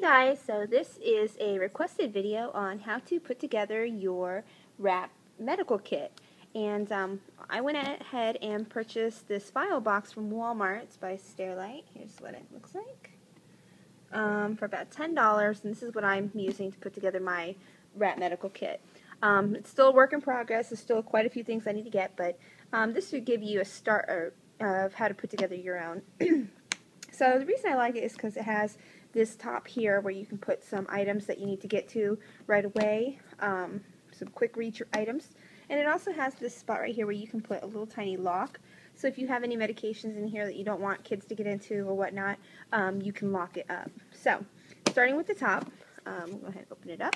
guys, so this is a requested video on how to put together your rat medical kit. And I went ahead and purchased this file box from Walmart. It's by Sterilite. Here's what it looks like. For about $10, and this is what I'm using to put together my rat medical kit. It's still a work in progress. There's still quite a few things I need to get, but this should give you a start of how to put together your own. So the reason I like it is because it has this top here where you can put some items that you need to get to right away, some quick reach items. And it also has this spot right here where you can put a little tiny lock. So if you have any medications in here that you don't want kids to get into or whatnot, you can lock it up. So starting with the top, we'll go ahead and open it up.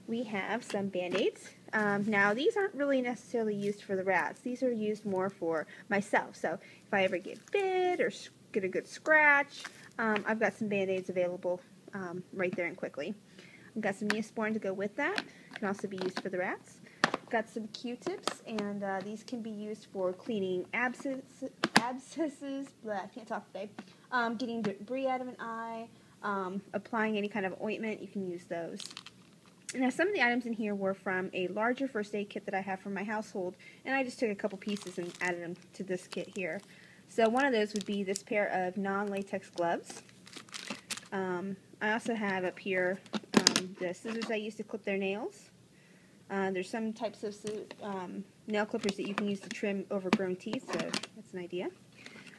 We have some Band-Aids. Now these aren't really necessarily used for the rats. These are used more for myself. So if I ever get bit or get a good scratch, I've got some Band-Aids available right there and quickly. I've got some Neosporin to go with that. Can also be used for the rats. I've got some Q-tips, and these can be used for cleaning abscesses, I can't talk today, getting debris out of an eye, applying any kind of ointment, you can use those. Now some of the items in here were from a larger first aid kit that I have for my household, and I just took a couple pieces and added them to this kit here. So one of those would be this pair of non-latex gloves. I also have up here the scissors I use to clip their nails. There's some types of nail clippers that you can use to trim overgrown teeth, so that's an idea.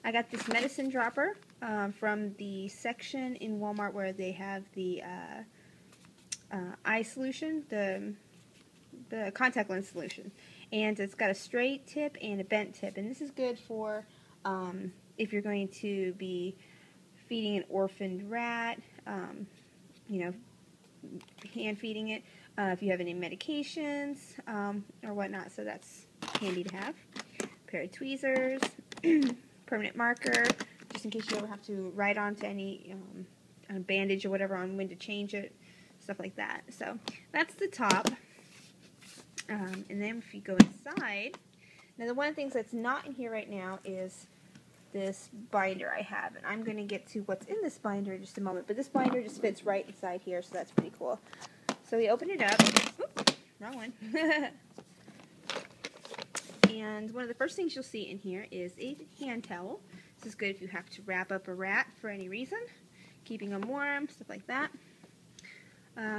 I got this medicine dropper from the section in Walmart where they have the eye solution, the contact lens solution. And it's got a straight tip and a bent tip, and this is good for if you're going to be feeding an orphaned rat, you know, hand feeding it, if you have any medications or whatnot, so that's handy to have. A pair of tweezers, permanent marker, just in case you ever have to write onto any bandage or whatever on when to change it, stuff like that. So that's the top. And then if you go inside, now the one of the things that's not in here right now is this binder I have, and I'm going to get to what's in this binder in just a moment, but this binder just fits right inside here, so that's pretty cool. So we open it up. Oops, wrong one. And one of the first things you'll see in here is a hand towel. This is good if you have to wrap up a rat for any reason, keeping them warm, stuff like that.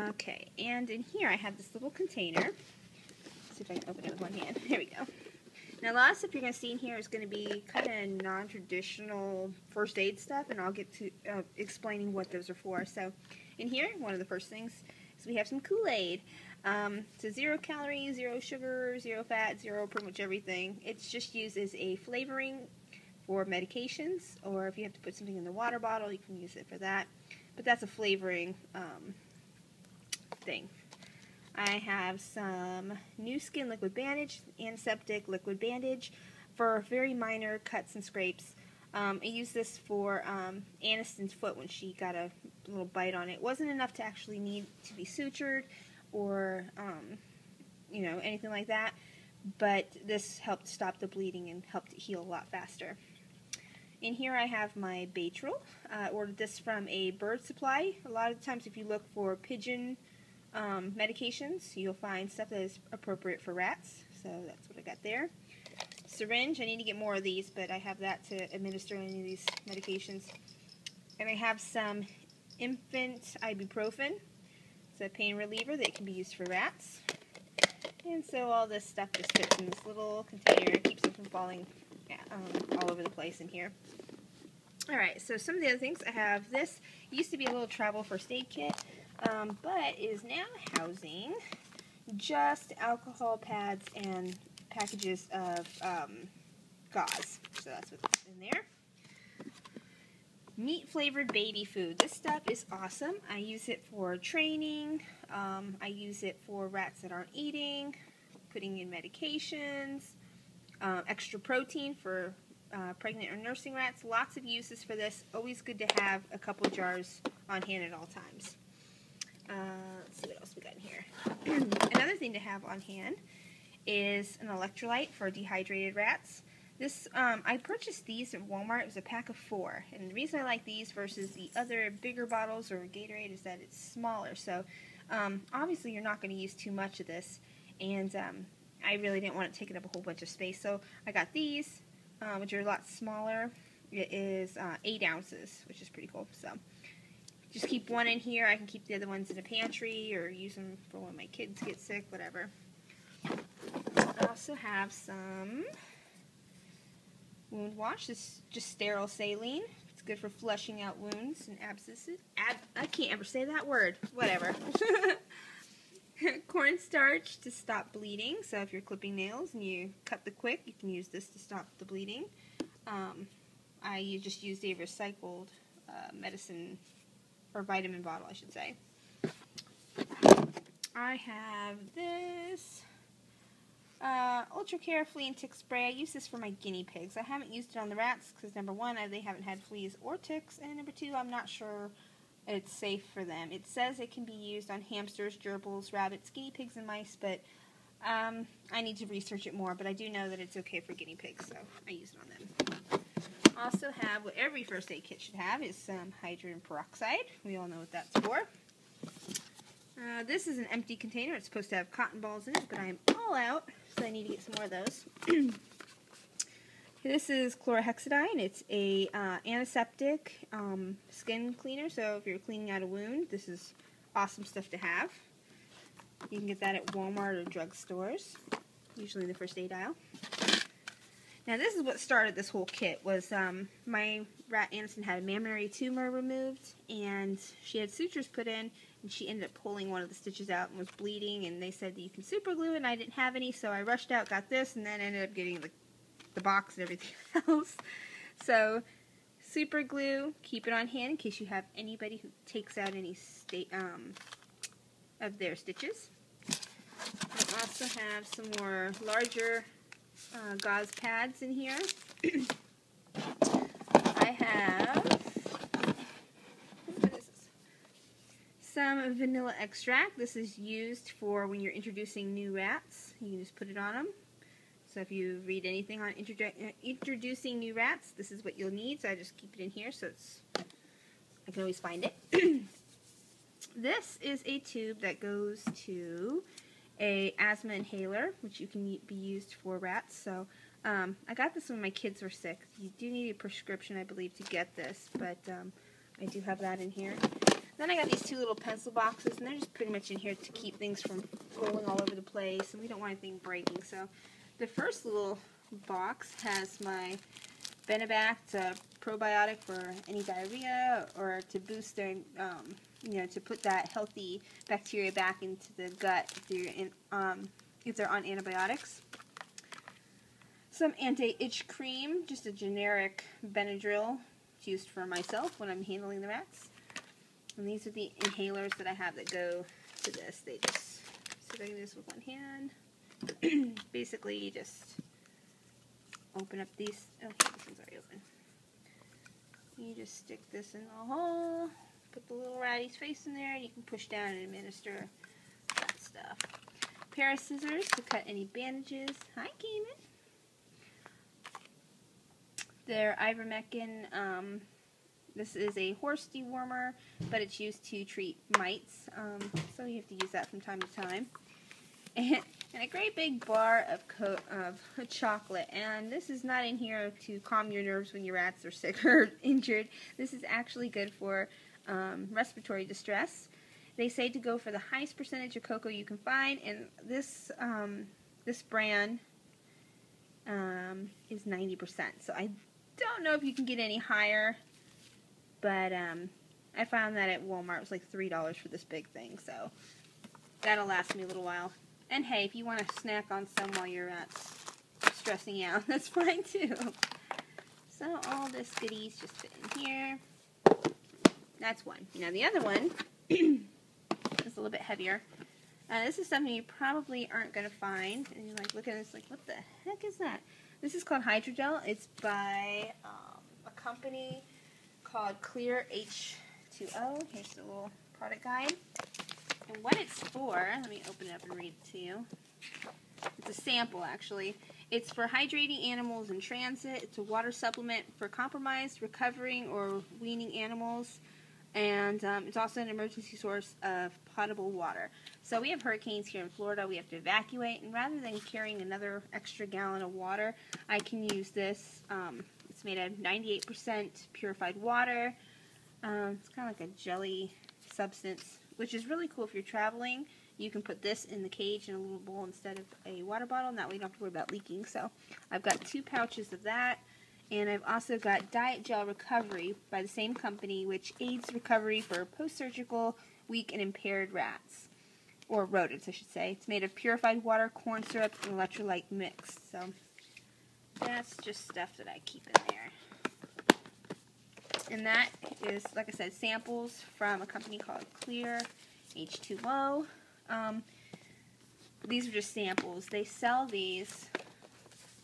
Okay, and in here I have this little container. Let's see if I can open it with one hand. Here we go. Now, a lot of stuff you're going to see in here is going to be kind of non-traditional first aid stuff, and I'll get to explaining what those are for. So, in here, one of the first things is we have some Kool-Aid. So 0 calories, 0 sugar, 0 fat, 0 pretty much everything. It's just used as a flavoring for medications, or if you have to put something in the water bottle, you can use it for that. But that's a flavoring thing. I have some Nu Skin liquid bandage, antiseptic liquid bandage for very minor cuts and scrapes. I used this for Aniston's foot when she got a little bite on it. It wasn't enough to actually need to be sutured or you know, anything like that, but this helped stop the bleeding and helped it heal a lot faster. In here I have my Baytril. I ordered this from a bird supply. A lot of times if you look for pigeon medications, you'll find stuff that is appropriate for rats, so that's what I got there. Syringe, I need to get more of these, but I have that to administer any of these medications. And I have some infant ibuprofen. It's a pain reliever that can be used for rats. And so all this stuff just fits in this little container. It keeps them from falling all over the place in here. Alright, so some of the other things, I have this. It used to be a little travel first aid kit, but is now housing just alcohol pads and packages of gauze. So that's what's in there. Meat flavored baby food. This stuff is awesome. I use it for training. I use it for rats that aren't eating, putting in medications, extra protein for pregnant or nursing rats. Lots of uses for this. Always good to have a couple jars on hand at all times. Let's see what else we got in here. Another thing to have on hand is an electrolyte for dehydrated rats. I purchased these at Walmart. It was a pack of 4. And the reason I like these versus the other bigger bottles or Gatorade is that it's smaller. So, obviously you're not going to use too much of this. And, I really didn't want it taking up a whole bunch of space. So, I got these, which are a lot smaller. It is 8 ounces, which is pretty cool. So, just keep one in here. I can keep the other ones in the pantry or use them for when my kids get sick, whatever. I also have some wound wash. This is just sterile saline. It's good for flushing out wounds and abscesses. I can't ever say that word. Whatever. Cornstarch to stop bleeding. So if you're clipping nails and you cut the quick, you can use this to stop the bleeding. I just used a recycled medicine or vitamin bottle, I should say. I have this Ultra Care Flea and Tick Spray. I use this for my guinea pigs. I haven't used it on the rats because, number one, they haven't had fleas or ticks, and number two, I'm not sure it's safe for them. It says it can be used on hamsters, gerbils, rabbits, guinea pigs, and mice, but I need to research it more, but I do know that it's okay for guinea pigs, so I use it on them. Also have what every first aid kit should have is some hydrogen peroxide. We all know what that's for. This is an empty container. It's supposed to have cotton balls in it, but I am all out, so I need to get some more of those. This is chlorhexidine. It's a antiseptic skin cleaner, so if you're cleaning out a wound, this is awesome stuff to have. You can get that at Walmart or drugstores, usually in the first aid aisle. Now this is what started this whole kit, was my rat Anderson had a mammary tumor removed, and she had sutures put in, and she ended up pulling one of the stitches out and was bleeding, and they said that you can super glue it, and I didn't have any, so I rushed out, got this, and then ended up getting the box and everything else. So, super glue, keep it on hand in case you have anybody who takes out any of their stitches. I also have some more larger gauze pads in here. I have some vanilla extract. This is used for when you're introducing new rats. You can just put it on them. So if you read anything on introducing new rats, this is what you'll need. So I just keep it in here so I can always find it. This is a tube that goes to a asthma inhaler, which you can be used for rats. So I got this when my kids were sick. You do need a prescription, I believe, to get this, but I do have that in here. Then I got these 2 little pencil boxes, and they're just pretty much in here to keep things from rolling all over the place, and we don't want anything breaking. So the first little box has my Benebact probiotic for any diarrhea or to boost their, to put that healthy bacteria back into the gut if they're on antibiotics. Some anti-itch cream, just a generic Benadryl. It's used for myself when I'm handling the rats. And these are the inhalers that I have that go to this. They just, so I do this with one hand. Basically, you just open up these. Oh, this one's already open. You just stick this in the hole, put the little ratty's face in there, and you can push down and administer that stuff. Pair of scissors to cut any bandages. Hi, Cayman. They're ivermectin. This is a horse dewormer, but it's used to treat mites, so you have to use that from time to time. And a great big bar of chocolate. And this is not in here to calm your nerves when your rats are sick or injured. This is actually good for respiratory distress. They say to go for the highest percentage of cocoa you can find, and this brand is 90%. So I don't know if you can get any higher, but I found that at Walmart it was like $3 for this big thing, so that'll last me a little while. And hey, if you want to snack on some while you're stressing out, that's fine too. So all this goodies just fit in here. That's one. Now the other one is a little bit heavier. This is something you probably aren't going to find. And you're like, look at this, like, what the heck is that? This is called Hydrogel. It's by a company called Clear H2O. Here's the little product guide. And what it's for, let me open it up and read it to you. It's a sample, actually. It's for hydrating animals in transit. It's a water supplement for compromised, recovering, or weaning animals. And it's also an emergency source of potable water. So we have hurricanes here in Florida. We have to evacuate. And rather than carrying another extra gallon of water, I can use this. It's made of 98% purified water. It's kind of like a jelly substance, which is really cool if you're traveling. You can put this in the cage in a little bowl instead of a water bottle, and that way you don't have to worry about leaking. So I've got 2 pouches of that, and I've also got Diet Gel Recovery by the same company, which aids recovery for post-surgical, weak, and impaired rats, or rodents, I should say. It's made of purified water, corn syrup, and electrolyte mix. So that's just stuff that I keep in there. And that is, like I said, samples from a company called Clear H2O. These are just samples. They sell these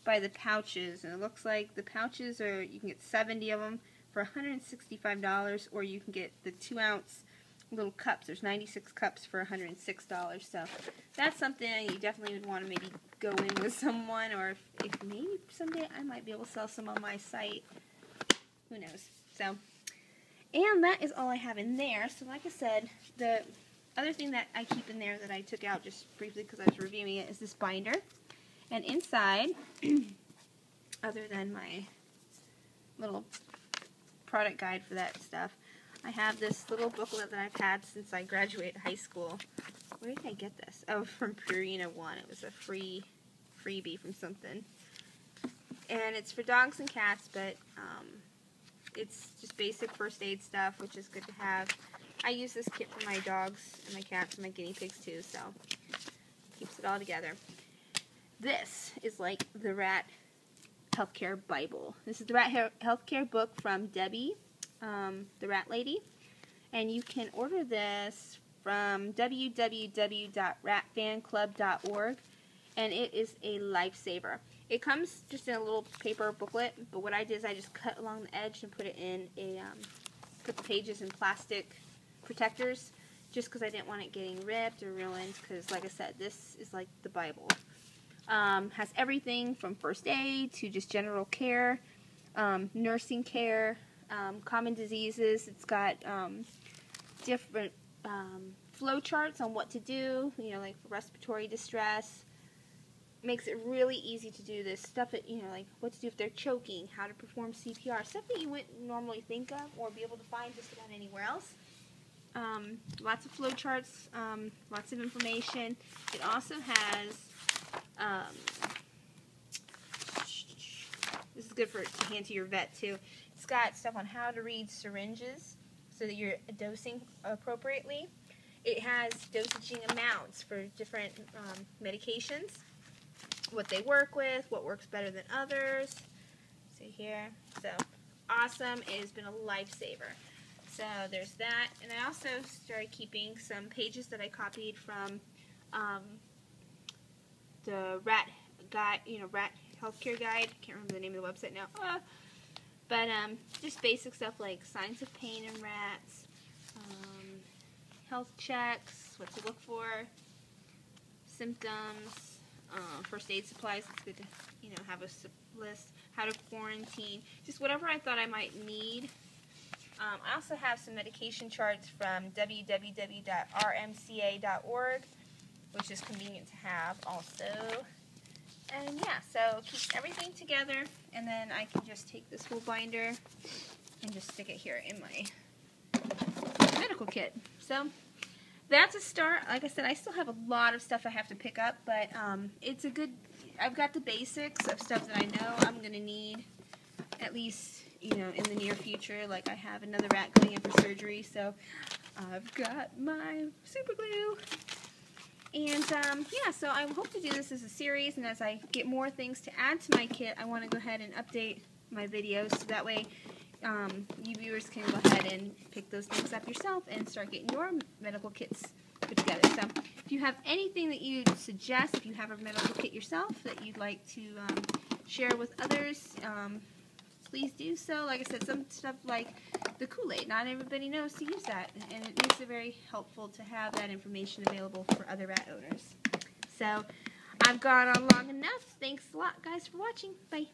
by the pouches, and it looks like the pouches are, you can get 70 of them for $165, or you can get the 2-ounce little cups. There's 96 cups for $106. So that's something you definitely would want to maybe go in with someone, or if maybe someday I might be able to sell some on my site. Who knows? So, and that is all I have in there. So like I said, the other thing that I keep in there that I took out just briefly because I was reviewing it is this binder. And inside, other than my little product guide for that stuff, I have this little booklet that I've had since I graduated high school. Where did I get this? Oh, from Purina One. It was a freebie from something. And it's for dogs and cats, but it's just basic first aid stuff, which is good to have. I use this kit for my dogs and my cats and my guinea pigs too, so keeps it all together. This is like the Rat Healthcare Bible. This is the Rat Healthcare book from Debbie, the Rat Lady, and you can order this from www.ratfanclub.org, and it is a lifesaver. It comes just in a little paper booklet, but what I did is I just cut along the edge and put it in a put the pages in plastic protectors, just because I didn't want it getting ripped or ruined, because like I said, this is like the Bible. Has everything from first aid to just general care, nursing care, common diseases. It's got different flow charts on what to do, you know, like for respiratory distress. Makes it really easy to do this stuff that, you know, like what to do if they're choking, how to perform CPR, stuff that you wouldn't normally think of or be able to find just about anywhere else. Lots of flow charts, lots of information. It also has, this is good to hand to your vet too. It's got stuff on how to read syringes so that you're dosing appropriately. It has dosaging amounts for different medications, what they work with, what works better than others. See here. So awesome. It has been a lifesaver. So there's that. And I also started keeping some pages that I copied from the Rat Guide, Rat Healthcare Guide. I can't remember the name of the website now. But just basic stuff like signs of pain in rats, health checks, what to look for, symptoms, first aid supplies. It's good to, have a list. How to quarantine, just whatever I thought I might need. I also have some medication charts from www.rmca.org, which is convenient to have also. And yeah, so it keeps everything together, and then I can just take this whole binder and just stick it here in my medical kit. So that's a start. Like I said, I still have a lot of stuff I have to pick up, but it's a good, I've got the basics of stuff that I know I'm going to need, at least, in the near future. Like I have another rat going in for surgery, so I've got my super glue. And yeah, so I hope to do this as a series, and as I get more things to add to my kit, I want to go ahead and update my videos, so that way you viewers can go ahead and pick those things up yourself and start getting your medical kits put together. So if you have anything that you'd suggest, if you have a medical kit yourself that you'd like to share with others, please do so. Like I said, some stuff like the Kool-Aid, not everybody knows to use that, and it makes it very helpful to have that information available for other rat owners. So I've gone on long enough. Thanks a lot, guys, for watching. Bye.